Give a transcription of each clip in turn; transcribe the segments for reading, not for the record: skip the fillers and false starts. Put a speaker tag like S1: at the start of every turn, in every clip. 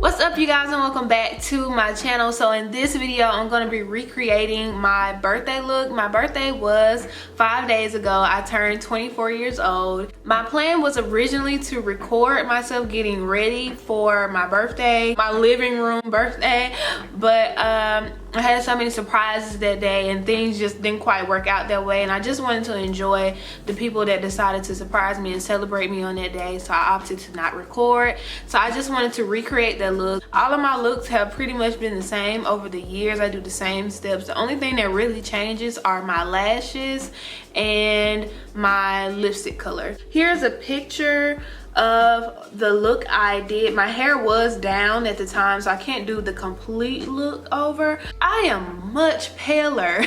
S1: What's up, you guys, and welcome back to my channel. So in this video I'm going to be recreating my birthday look. My birthday was 5 days ago. I turned 24 years old. My plan was originally to record myself getting ready for my birthday, my living room birthday, but I had so many surprises that day and things just didn't quite work out that way, and I just wanted to enjoy the people that decided to surprise me and celebrate me on that day, so I opted to not record. So I just wanted to recreate that look. All of my looks have pretty much been the same over the years. I do the same steps. The only thing that really changes are my lashes and my lipstick color. Here's a picture of the look I did. My hair was down at the time, so I can't do the complete look over. I am much paler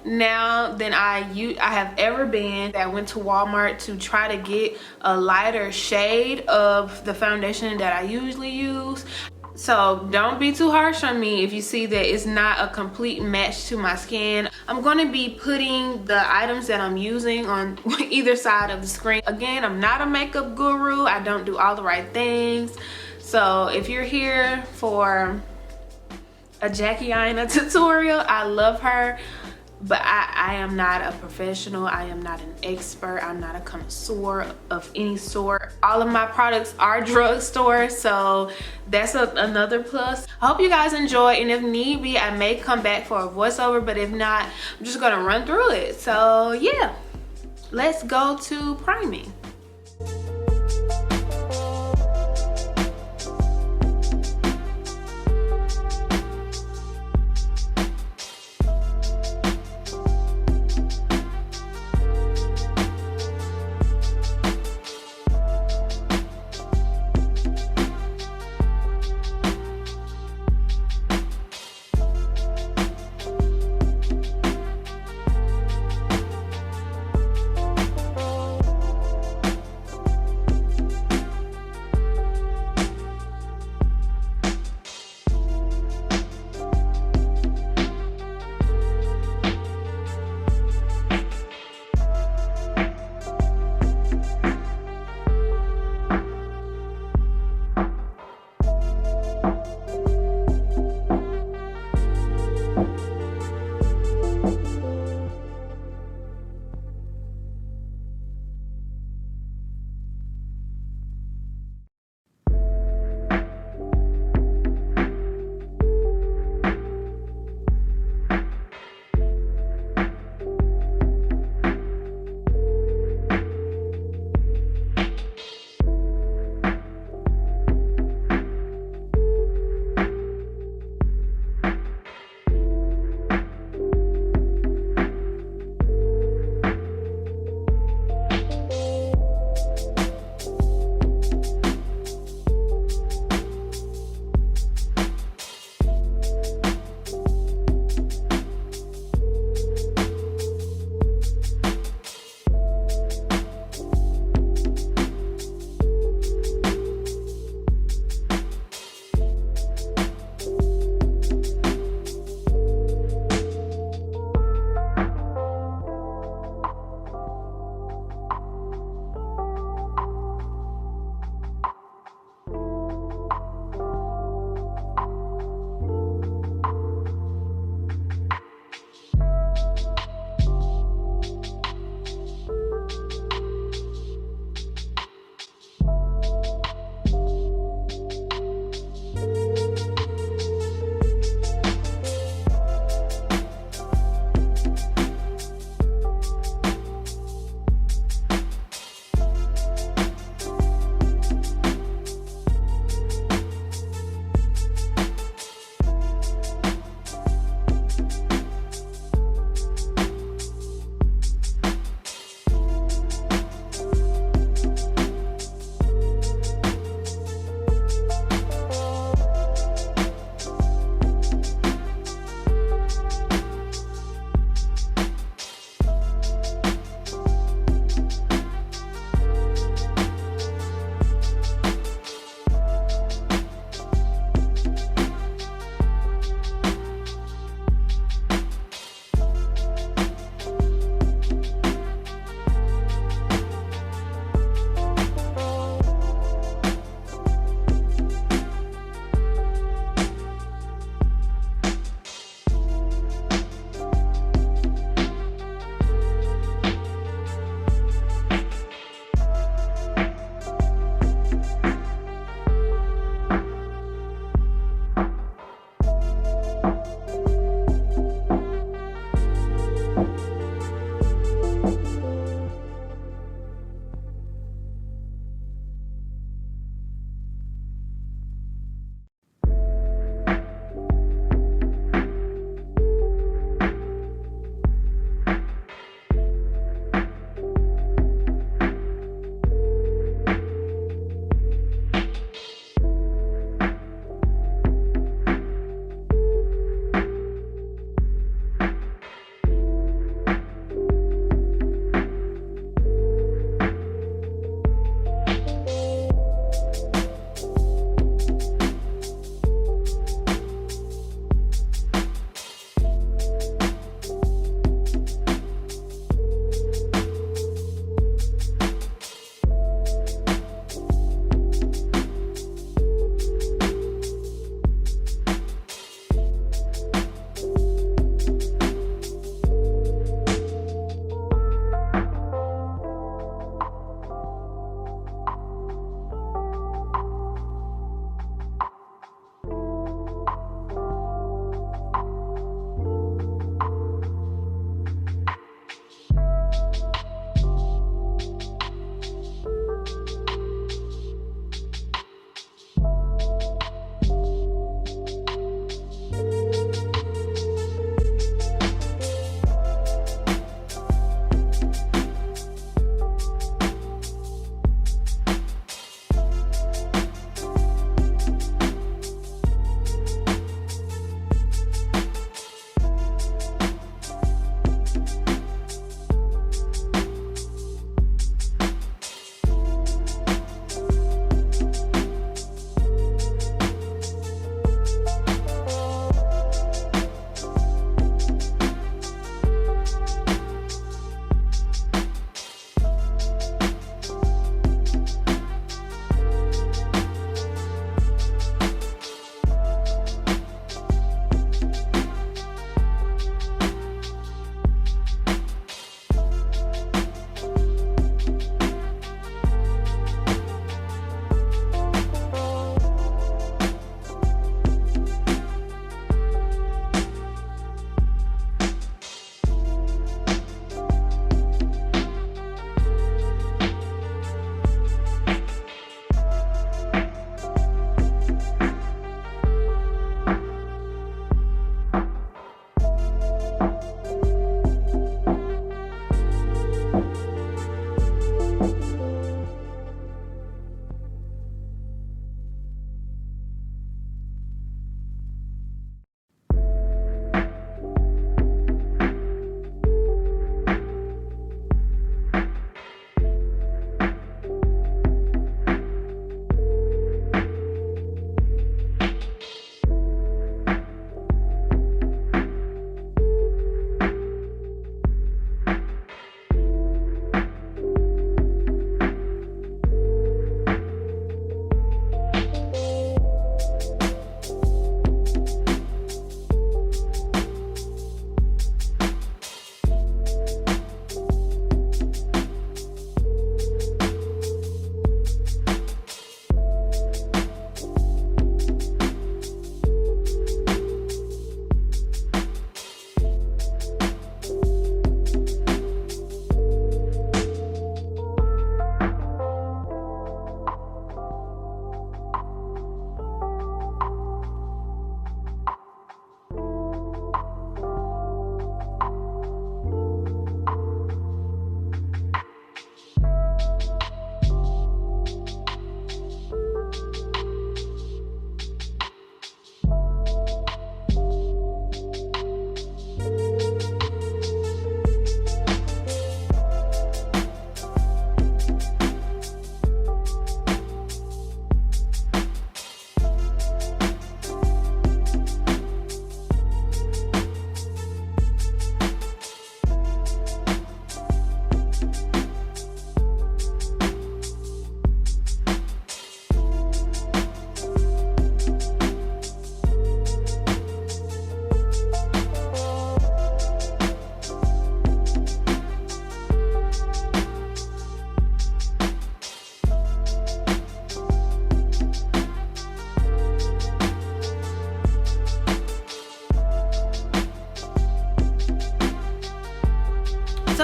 S1: now than I have ever been. I went to Walmart to try to get a lighter shade of the foundation that I usually use. So don't be too harsh on me if you see that it's not a complete match to my skin. I'm going to be putting the items that I'm using on either side of the screen. Again, I'm not a makeup guru. I don't do all the right things. So if you're here for a Jackie Aina tutorial, I love her. But I am not a professional. I am not an expert. I'm not a connoisseur of any sort. All of my products are drugstore, so that's another plus. I hope you guys enjoy, and if need be, I may come back for a voiceover, but if not, I'm just gonna run through it. So yeah, let's go to priming.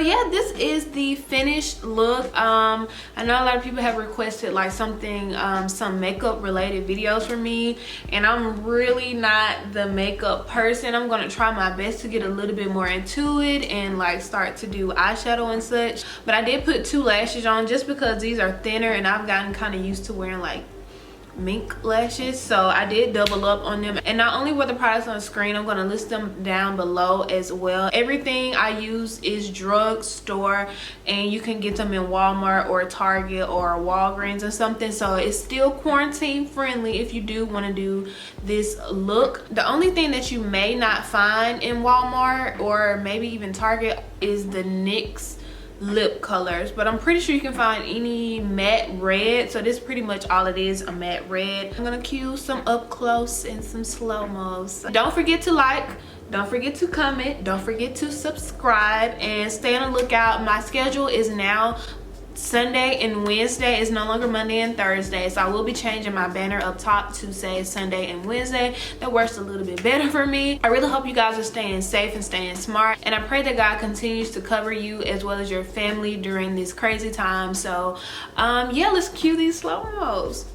S1: yeah, this is the finished look. I know a lot of people have requested like something, some makeup related videos from me, and I'm really not the makeup person. I'm gonna try my best to get a little bit more into it and like start to do eyeshadow and such. But I did put 2 lashes on just because these are thinner and I've gotten kind of used to wearing like mink lashes, so I did double up on them. And not only were the products on the screen, I'm going to list them down below as well. Everything I use is Drugstore, and you can get them in Walmart or Target or Walgreens or something, so it's still quarantine friendly if you do want to do this look. The only thing that you may not find in Walmart or maybe even Target is the NYX lip colors, but I'm pretty sure you can find any matte red, so this is pretty much all it is, a matte red. I'm gonna cue some up close and some slow-mos. Don't forget to like, don't forget to comment, don't forget to subscribe, and stay on the lookout. My schedule is now Sunday and Wednesday. Is no longer Monday and Thursday, so I will be changing my banner up top to say Sunday and Wednesday. That works a little bit better for me. I really hope you guys are staying safe and staying smart, and I pray that God continues to cover you as well as your family during this crazy time. So yeah, let's cue these slow-mos.